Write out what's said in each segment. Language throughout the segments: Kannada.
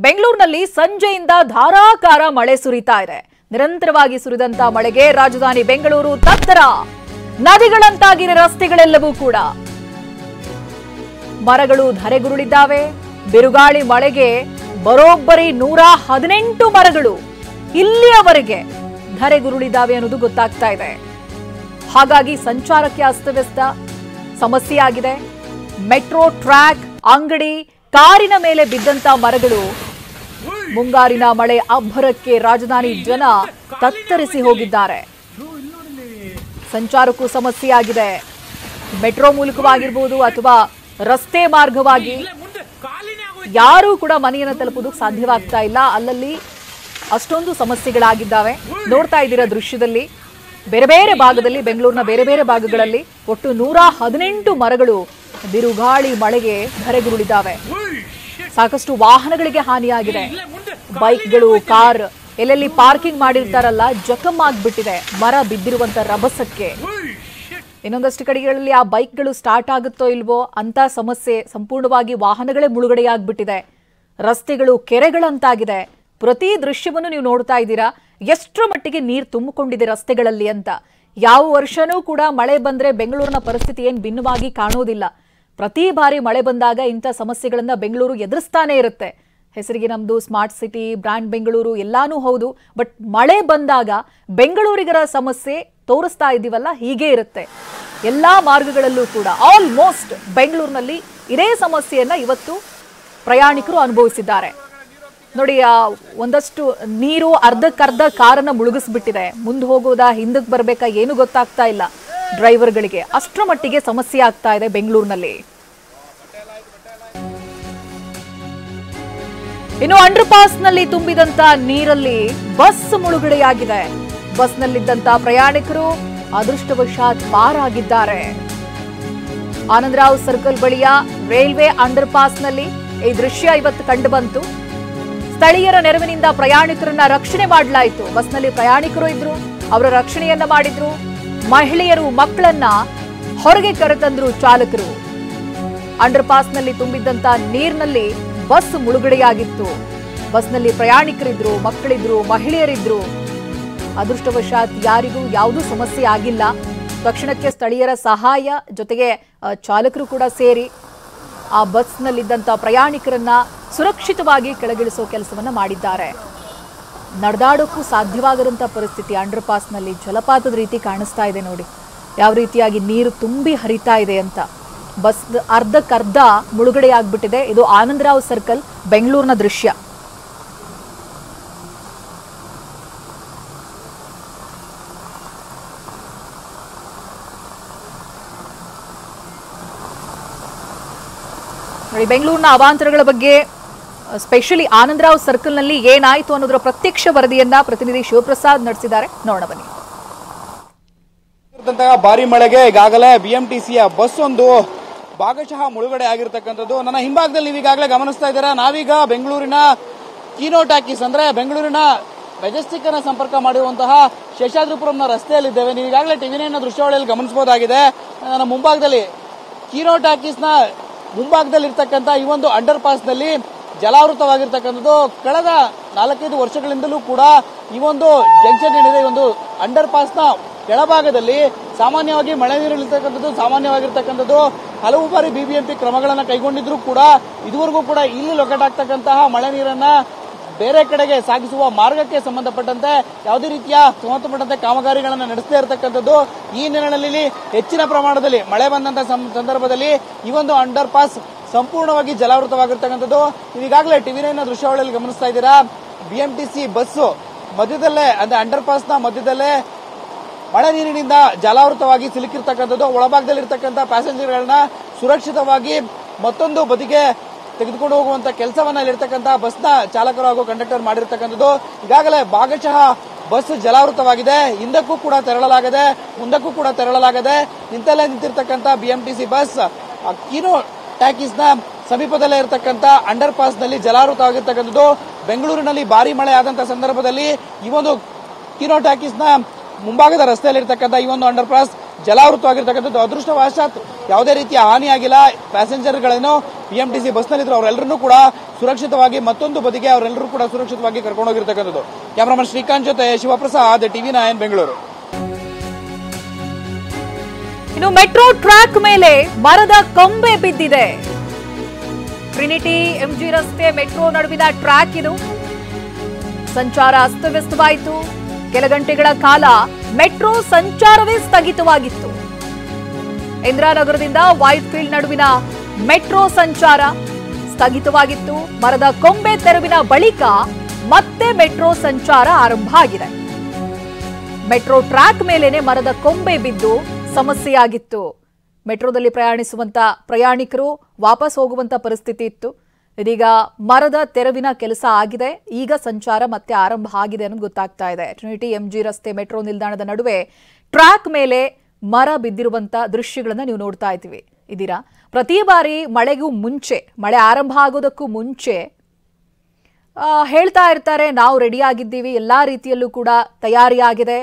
ಬೆಂಗಳೂರಿನಲ್ಲಿ ಸಂಜೆಯಿಂದ ಧಾರಾಕಾರ ಮಳೆ ಸುರಿತಾ ಇದೆ. ನಿರಂತರವಾಗಿ ಸುರಿದಂತ ಮಳೆಗೆ ರಾಜಧಾನಿ ಬೆಂಗಳೂರು ತತ್ತರ. ನದಿಗಳಂತಾಗಿರೋ ರಸ್ತೆಗಳೆಲ್ಲವೂ ಕೂಡ ಮರಗಳು ಧರೆಗುರುಳಿದ್ದಾವೆ. ಬಿರುಗಾಳಿ ಮಳೆಗೆ ಬರೋಬ್ಬರಿ 118 ಮರಗಳು ಇಲ್ಲಿಯವರೆಗೆ ಧರೆಗುರುಳಿದ್ದಾವೆ ಅನ್ನೋದು ಗೊತ್ತಾಗ್ತಾ ಇದೆ. ಹಾಗಾಗಿ ಸಂಚಾರಕ್ಕೆ ಅಸ್ತವ್ಯಸ್ತ ಸಮಸ್ಯೆಯಾಗಿದೆ. ಮೆಟ್ರೋ ಟ್ರ್ಯಾಕ್, ಅಂಗಡಿ, ಕಾರಿನ ಮೇಲೆ ಬಿದ್ದಂತ ಮರಗಳು ಮುಂಗಾರಿನ ಮಳೆ ಅಬ್ಬರಕ್ಕೆ ರಾಜಧಾನಿ ಜನ ತತ್ತರಿಸಿ ಹೋಗಿದ್ದಾರೆ. ಸಂಚಾರಕ್ಕೂ ಸಮಸ್ಯೆಯಾಗಿದೆ. ಮೆಟ್ರೋ ಮೂಲಕವಾಗಿರಬಹುದು ಅಥವಾ ರಸ್ತೆ ಮಾರ್ಗವಾಗಿ ಯಾರೂ ಕೂಡ ಮನೆಯನ್ನು ತಲುಪೋದಕ್ಕೆ ಸಾಧ್ಯವಾಗ್ತಾ ಇಲ್ಲ. ಅಲ್ಲಲ್ಲಿ ಅಷ್ಟೊಂದು ಸಮಸ್ಯೆಗಳಾಗಿದ್ದಾವೆ. ನೋಡ್ತಾ ಇದ್ದೀರಾ ದೃಶ್ಯದಲ್ಲಿ, ಬೇರೆ ಬೇರೆ ಭಾಗದಲ್ಲಿ, ಬೆಂಗಳೂರಿನ ಬೇರೆ ಬೇರೆ ಭಾಗಗಳಲ್ಲಿ ಒಟ್ಟು 118 ಮರಗಳು ಬಿರುಗಾಳಿ ಮಳೆಗೆ ಧರೆಗುರುಳಿದ್ದಾವೆ. ಸಾಕಷ್ಟು ವಾಹನಗಳಿಗೆ ಹಾನಿಯಾಗಿದೆ. ಬೈಕ್ಗಳು, ಕಾರ್ ಎಲ್ಲೆಲ್ಲಿ ಪಾರ್ಕಿಂಗ್ ಮಾಡಿರ್ತಾರಲ್ಲ, ಜಖಮ್ ಆಗ್ಬಿಟ್ಟಿದೆ ಮರ ಬಿದ್ದಿರುವಂತ ರಭಸಕ್ಕೆ. ಇನ್ನೊಂದಷ್ಟು ಕಡೆಗಳಲ್ಲಿ ಆ ಬೈಕ್ಗಳು ಸ್ಟಾರ್ಟ್ ಆಗುತ್ತೋ ಇಲ್ವೋ ಅಂತ ಸಮಸ್ಯೆ. ಸಂಪೂರ್ಣವಾಗಿ ವಾಹನಗಳೇ ಮುಳುಗಡೆಯಾಗ್ಬಿಟ್ಟಿದೆ. ರಸ್ತೆಗಳು ಕೆರೆಗಳಂತಾಗಿದೆ. ಪ್ರತಿ ದೃಶ್ಯವನ್ನು ನೀವು ನೋಡ್ತಾ ಇದ್ದೀರಾ, ಎಷ್ಟರ ಮಟ್ಟಿಗೆ ನೀರು ತುಂಬಿಕೊಂಡಿದೆ ರಸ್ತೆಗಳಲ್ಲಿ ಅಂತ. ಯಾವ ವರ್ಷನೂ ಕೂಡ ಮಳೆ ಬಂದ್ರೆ ಬೆಂಗಳೂರಿನ ಪರಿಸ್ಥಿತಿ ಏನು ಭಿನ್ನವಾಗಿ ಕಾಣೋದಿಲ್ಲ. ಪ್ರತಿ ಬಾರಿ ಮಳೆ ಬಂದಾಗ ಇಂಥ ಸಮಸ್ಯೆಗಳನ್ನ ಬೆಂಗಳೂರು ಎದುರಿಸ್ತಾನೆ ಇರುತ್ತೆ. ಹೆಸರಿಗೆ ನಮ್ದು ಸ್ಮಾರ್ಟ್ ಸಿಟಿ, ಬ್ರ್ಯಾಂಡ್ ಬೆಂಗಳೂರು ಎಲ್ಲಾನು ಹೌದು. ಬಟ್ ಮಳೆ ಬಂದಾಗ ಬೆಂಗಳೂರಿಗರ ಸಮಸ್ಯೆ ತೋರಿಸ್ತಾ ಇದ್ದೀವಲ್ಲ, ಹೀಗೆ ಇರುತ್ತೆ. ಎಲ್ಲಾ ಮಾರ್ಗಗಳಲ್ಲೂ ಕೂಡ ಆಲ್ಮೋಸ್ಟ್ ಬೆಂಗಳೂರಿನಲ್ಲಿ ಇದೇ ಸಮಸ್ಯೆಯನ್ನ ಇವತ್ತು ಪ್ರಯಾಣಿಕರು ಅನುಭವಿಸಿದ್ದಾರೆ. ನೋಡಿ, ಒಂದಷ್ಟು ನೀರು ಅರ್ಧಕ್ಕರ್ಧ ಕಾರನ್ನ ಮುಳುಗಿಸ್ಬಿಟ್ಟಿದೆ. ಮುಂದೆ ಹೋಗೋದಾ, ಹಿಂದಕ್ಕೆ ಬರ್ಬೇಕಾ ಏನು ಗೊತ್ತಾಗ್ತಾ ಇಲ್ಲ ಡ್ರೈವರ್ಗಳಿಗೆ. ಅಷ್ಟರ ಮಟ್ಟಿಗೆ ಸಮಸ್ಯೆ ಆಗ್ತಾ ಇದೆ ಬೆಂಗಳೂರಿನಲ್ಲಿ. ಇನ್ನು ಅಂಡರ್ ಪಾಸ್ ನಲ್ಲಿ ತುಂಬಿದಂತ ನೀರಲ್ಲಿ ಬಸ್ ಮುಳುಗಡೆಯಾಗಿದೆ. ಬಸ್ನಲ್ಲಿದ್ದಂತ ಪ್ರಯಾಣಿಕರು ಅದೃಷ್ಟವಶಾತ್ ಪಾರಾಗಿದ್ದಾರೆ. ಆನಂದರಾವ್ ಸರ್ಕಲ್ ಬಳಿಯ ರೈಲ್ವೆ ಅಂಡರ್ ಪಾಸ್ ನಲ್ಲಿ ಈ ದೃಶ್ಯ ಇವತ್ತು ಕಂಡು ಬಂತು. ಸ್ಥಳೀಯರ ನೆರವಿನಿಂದ ಪ್ರಯಾಣಿಕರನ್ನ ರಕ್ಷಣೆ ಮಾಡಲಾಯಿತು. ಬಸ್ನಲ್ಲಿ ಪ್ರಯಾಣಿಕರು ಇದ್ರು, ಅವರ ರಕ್ಷಣೆಯನ್ನ ಮಾಡಿದ್ರು. ಮಹಿಳೆಯರು, ಮಕ್ಕಳನ್ನ ಹೊರಗೆ ಕರೆತಂದ್ರು ಚಾಲಕರು. ಅಂಡರ್ ಪಾಸ್ ನಲ್ಲಿ ತುಂಬಿದ್ದಂತ ನೀರಿನಲ್ಲಿ ಬಸ್ ಮುಳುಗಡೆಯಾಗಿತ್ತು. ಬಸ್ನಲ್ಲಿ ಪ್ರಯಾಣಿಕರಿದ್ರು, ಮಕ್ಕಳಿದ್ರು, ಮಹಿಳೆಯರಿದ್ರು. ಅದೃಷ್ಟವಶಾತ್ ಯಾರಿಗೂ ಯಾವುದೂ ಸಮಸ್ಯೆ ಆಗಿಲ್ಲ. ತಕ್ಷಣಕ್ಕೆ ಸ್ಥಳೀಯರ ಸಹಾಯ ಜೊತೆಗೆ ಚಾಲಕರು ಕೂಡ ಸೇರಿ ಆ ಬಸ್ನಲ್ಲಿದ್ದಂಥ ಪ್ರಯಾಣಿಕರನ್ನ ಸುರಕ್ಷಿತವಾಗಿ ಕೆಳಗಿಳಿಸೋ ಕೆಲಸವನ್ನ ಮಾಡಿದ್ದಾರೆ. ನಡೆದಾಡೋಕ್ಕೂ ಸಾಧ್ಯವಾಗದಂಥ ಪರಿಸ್ಥಿತಿ. ಅಂಡರ್ ಪಾಸ್ನಲ್ಲಿ ಜಲಪಾತದ ರೀತಿ ಕಾಣಿಸ್ತಾ ಇದೆ ನೋಡಿ, ಯಾವ ರೀತಿಯಾಗಿ ನೀರು ತುಂಬಿ ಹರಿತಾ ಇದೆ ಅಂತ. ಬಸ್ ಅರ್ಧಕ್ಕರ್ಧ ಮುಳುಗಡೆಯಾಗ್ಬಿಟ್ಟಿದೆ. ಇದು ಆನಂದರಾವ್ ಸರ್ಕಲ್, ಬೆಂಗಳೂರಿನ ದೃಶ್ಯ. ನೋಡಿ, ಬೆಂಗಳೂರಿನ ಅವಾಂತರಗಳ ಬಗ್ಗೆ, ಸ್ಪೆಷಲಿ ಆನಂದರಾವ್ ಸರ್ಕಲ್ ನಲ್ಲಿ ಏನಾಯ್ತು ಅನ್ನೋದರ ಪ್ರತ್ಯಕ್ಷ ವರದಿಯನ್ನ ಪ್ರತಿನಿಧಿ ಶಿವಪ್ರಸಾದ್ ನಡೆಸಿದ್ದಾರೆ. ನೋಡೋಣ ಬನ್ನಿ. ಭಾರಿ ಮಳೆಗೆ ಈಗಾಗಲೇ ಬಿಎಂಟಿಸಿಯ ಬಸ್ ಒಂದು ಭಾಗಶಃ ಮುಳುಗಡೆ ಆಗಿರ್ತಕ್ಕಂಥದ್ದು. ನನ್ನ ಹಿಂಭಾಗದಲ್ಲಿ ನೀವು ಈಗಾಗಲೇ ಗಮನಿಸ್ತಾ ಇದ್ದೀರಾ. ನಾವೀಗ ಬೆಂಗಳೂರಿನ ಕೀನೋ ಟಾಕೀಸ್ ಅಂದ್ರೆ ಬೆಂಗಳೂರಿನ ಮೆಜೆಸ್ಟಿಕ್ ಅನ್ನ ಸಂಪರ್ಕ ಮಾಡಿರುವಂತಹ ಶೇಷಾದ್ರಿಪುರಂನ ರಸ್ತೆಯಲ್ಲಿದ್ದೇವೆ. ನೀವು ಈಗಾಗಲೇ ಟಿವಿ9 ದೃಶ್ಯಾವಳಿಯಲ್ಲಿ ಗಮನಿಸಬಹುದಾಗಿದೆ. ನನ್ನ ಮುಂಭಾಗದಲ್ಲಿ ಕೀನೋ ಟಾಕೀಸ್ನ ಮುಂಭಾಗದಲ್ಲಿರ್ತಕ್ಕಂಥ ಈ ಒಂದು ಅಂಡರ್ ಪಾಸ್ ನಲ್ಲಿ ಜಲಾವೃತವಾಗಿರ್ತಕ್ಕಂಥದ್ದು. ಕಳೆದ 4-5 ವರ್ಷಗಳಿಂದಲೂ ಕೂಡ ಈ ಒಂದು ಜಂಕ್ಷನ್ ಏನಿದೆ, ಈ ಒಂದು ಅಂಡರ್ ಪಾಸ್ ನ ಕೆಳಭಾಗದಲ್ಲಿ ಸಾಮಾನ್ಯವಾಗಿ ಮಳೆ ನೀರು ಸಾಮಾನ್ಯವಾಗಿರ್ತಕ್ಕಂಥದ್ದು. ಹಲವು ಬಾರಿ ಬಿಬಿಎಂಪಿ ಕ್ರಮಗಳನ್ನು ಕೈಗೊಂಡಿದ್ರು ಕೂಡ ಇದುವರೆಗೂ ಕೂಡ ಇಲ್ಲಿ ಲೊಕೇಟ್ ಆಗ್ತಕ್ಕಂತಹ ಮಳೆ ನೀರನ್ನ ಬೇರೆ ಕಡೆಗೆ ಸಾಗಿಸುವ ಮಾರ್ಗಕ್ಕೆ ಸಂಬಂಧಪಟ್ಟಂತೆ ಯಾವುದೇ ರೀತಿಯ ಸಂಬಂಧಪಟ್ಟಂತೆ ಕಾಮಗಾರಿಗಳನ್ನು ನಡೆಸದೇ ಇರತಕ್ಕಂಥದ್ದು. ಈ ಹಿನ್ನೆಲೆಯಲ್ಲಿ ಹೆಚ್ಚಿನ ಪ್ರಮಾಣದಲ್ಲಿ ಮಳೆ ಬಂದಂತಹ ಸಂದರ್ಭದಲ್ಲಿ ಈ ಒಂದು ಅಂಡರ್ ಪಾಸ್ ಸಂಪೂರ್ಣವಾಗಿ ಜಲಾವೃತವಾಗಿರ್ತಕ್ಕಂಥದ್ದು. ಈಗಾಗಲೇ ಟಿವಿ9 ದೃಶ್ಯಾವಳಿಯಲ್ಲಿ ಗಮನಿಸ್ತಾ ಇದ್ದೀರಾ. ಬಿಎಂಟಿಸಿ ಬಸ್ ಮಧ್ಯದಲ್ಲೇ, ಅಂದ್ರೆ ಅಂಡರ್ ಪಾಸ್ ನ ಮಧ್ಯದಲ್ಲೇ ಮಳೆ ನೀರಿನಿಂದ ಜಲಾವೃತವಾಗಿ ಸಿಲುಕಿರ್ತಕ್ಕಂಥದ್ದು. ಒಳಭಾಗದಲ್ಲಿರ್ತಕ್ಕಂಥ ಪ್ಯಾಸೆಂಜರ್ಗಳನ್ನ ಸುರಕ್ಷಿತವಾಗಿ ಮತ್ತೊಂದು ಬದಿಗೆ ತೆಗೆದುಕೊಂಡು ಹೋಗುವಂತ ಕೆಲಸವನ್ನ ಇಲ್ಲಿರ್ತಕ್ಕಂಥ ಬಸ್ನ ಚಾಲಕರು ಹಾಗೂ ಕಂಡಕ್ಟರ್ ಮಾಡಿರ್ತಕ್ಕಂಥದ್ದು. ಈಗಾಗಲೇ ಭಾಗಶಃ ಬಸ್ ಜಲಾವೃತವಾಗಿದೆ. ಹಿಂದಕ್ಕೂ ಕೂಡ ತೆರಳಲಾಗದೆ, ಮುಂದಕ್ಕೂ ಕೂಡ ತೆರಳಲಾಗದೆ ನಿಂತಲ್ಲೇ ನಿಂತಿರ್ತಕ್ಕಂಥ ಬಿಎಂಟಿಸಿ ಬಸ್ ಕೀನೋ ಟಾಕೀಸ್ ನ ಸಮೀಪದಲ್ಲೇ ಇರತಕ್ಕಂಥ ಅಂಡರ್ ಪಾಸ್ ನಲ್ಲಿ ಜಲಾವೃತವಾಗಿರ್ತಕ್ಕಂಥದ್ದು. ಬೆಂಗಳೂರಿನಲ್ಲಿ ಭಾರಿ ಮಳೆ ಆದಂತಹ ಸಂದರ್ಭದಲ್ಲಿ ಈ ಒಂದು ಕೀನೋ ಟಾಕೀಸ್ ನ ಮುಂಭಾಗದ ರಸ್ತೆಯಲ್ಲಿರ್ತಕ್ಕಂಥ ಈ ಒಂದು ಅಂಡರ್ ಪಾಸ್ ಜಲಾವೃತವಾಗಿರ್ತಕ್ಕಂಥದ್ದು. ಅದೃಷ್ಟವಶಾತ್ ಯಾವುದೇ ರೀತಿಯ ಹಾನಿ ಆಗಿಲ್ಲ. ಪ್ಯಾಸೆಂಜರ್ಗಳೇನೋ ಬಿಎಂಟಿಸಿ ಬಸ್ನಲ್ಲಿದ್ರು ಅವರೆಲ್ಲರೂ ಕೂಡ ಸುರಕ್ಷಿತವಾಗಿ ಮತ್ತೊಂದು ಬದಿಗೆ ಅವರೆಲ್ಲರೂ ಕೂಡ ಸುರಕ್ಷಿತವಾಗಿ ಕರ್ಕೊಂಡು ಹೋಗಿರ್ತಕ್ಕಂಥದ್ದು. ಕ್ಯಾಮರಾಮನ್ ಶ್ರೀಕಾಂತ್ ಜೊತೆ ಶಿವಪ್ರಸಾದ್, TV9 ಬೆಂಗಳೂರು. ಇನ್ನು ಮೆಟ್ರೋ ಟ್ರ್ಯಾಕ್ ಮೇಲೆ ಮರದ ಕೊಂಬೆ ಬಿದ್ದಿದೆ. ಟ್ರಿನಿಟಿ MG ರಸ್ತೆ ಮೆಟ್ರೋ ನಡುವಿನ ಟ್ರ್ಯಾಕ್ ಇದು. ಸಂಚಾರ ಅಸ್ತವ್ಯಸ್ತವಾಯಿತು. ಕೆಲ ಗಂಟೆಗಳ ಕಾಲ ಮೆಟ್ರೋ ಸಂಚಾರವೇ ಸ್ಥಗಿತವಾಗಿತ್ತು. ಇಂದಿರಾನಗರದಿಂದ ವೈಟ್ಫೀಲ್ಡ್ ನಡುವಿನ ಮೆಟ್ರೋ ಸಂಚಾರ ಸ್ಥಗಿತವಾಗಿತ್ತು. ಮರದ ಕೊಂಬೆ ತೆರವಿನ ಬಳಿಕ ಮತ್ತೆ ಮೆಟ್ರೋ ಸಂಚಾರ ಆರಂಭ ಆಗಿದೆ. ಮೆಟ್ರೋ ಟ್ರ್ಯಾಕ್ ಮೇಲೇನೆ ಮರದ ಕೊಂಬೆ ಬಿದ್ದು ಸಮಸ್ಯೆಯಾಗಿತ್ತು. ಮೆಟ್ರೋದಲ್ಲಿ ಪ್ರಯಾಣಿಸುವಂತ ಪ್ರಯಾಣಿಕರು ವಾಪಸ್ ಹೋಗುವಂತ ಪರಿಸ್ಥಿತಿ ಇತ್ತು. ಇದೀಗ ಮರದ ತೆರವಿನ ಕೆಲಸ ಆಗಿದೆ. ಈಗ ಸಂಚಾರ ಮತ್ತೆ ಆರಂಭ ಆಗಿದೆ ಅನ್ನೋದು ಗೊತ್ತಾಗ್ತಾ ಇದೆ. ಟ್ರಿನಿಟಿ MG ರಸ್ತೆ ಮೆಟ್ರೋ ನಿಲ್ದಾಣದ ನಡುವೆ ಟ್ರ್ಯಾಕ್ ಮೇಲೆ ಮರ ಬಿದ್ದಿರುವಂತ ದೃಶ್ಯಗಳನ್ನ ನೀವು ನೋಡ್ತಾ ಇದ್ದೀರಾ. ಪ್ರತಿ ಬಾರಿ ಮಳೆಗೂ ಮುಂಚೆ, ಮಳೆ ಆರಂಭ ಆಗೋದಕ್ಕೂ ಮುಂಚೆ ಹೇಳ್ತಾ ಇರ್ತಾರೆ, ನಾವು ರೆಡಿ ಆಗಿದ್ದೀವಿ, ಎಲ್ಲಾ ರೀತಿಯಲ್ಲೂ ಕೂಡ ತಯಾರಿಯಾಗಿದೆ,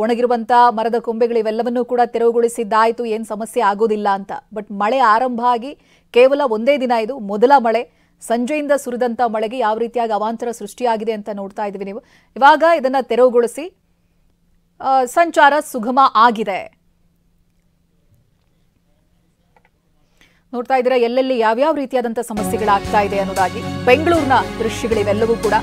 ಒಣಗಿರುವಂತ ಮರದ ಕೊಂಬೆಗಳು ಇವೆಲ್ಲವನ್ನೂ ಕೂಡ ತೆರವುಗೊಳಿಸಿದ್ದಾಯ್ತು, ಏನ್ ಸಮಸ್ಯೆ ಆಗೋದಿಲ್ಲ ಅಂತ. ಬಟ್ ಮಳೆ ಆರಂಭ ಆಗಿ ಕೇವಲ ಒಂದೇ ದಿನ, ಇದು ಮೊದಲ ಮಳೆ. ಸಂಜೆಯಿಂದ ಸುರಿದಂತ ಮಳೆಗೆ ಯಾವ ರೀತಿಯಾಗಿ ಅವಾಂತರ ಸೃಷ್ಟಿಯಾಗಿದೆ ಅಂತ ನೋಡ್ತಾ ಇದ್ದೀವಿ ನೀವು. ಇವಾಗ ಇದನ್ನ ತೆರವುಗೊಳಿಸಿ ಸಂಚಾರ ಸುಗಮ ಆಗಿದೆ. ನೋಡ್ತಾ ಇದ್ದೀರಾ ಎಲ್ಲೆಲ್ಲಿ ಯಾವ್ಯಾವ ರೀತಿಯಾದಂತಹ ಸಮಸ್ಯೆಗಳಾಗ್ತಾ ಇದೆ ಅನ್ನೋದಾಗಿ. ಬೆಂಗಳೂರಿನ ದೃಶ್ಯಗಳಿವೆಲ್ಲವೂ ಕೂಡ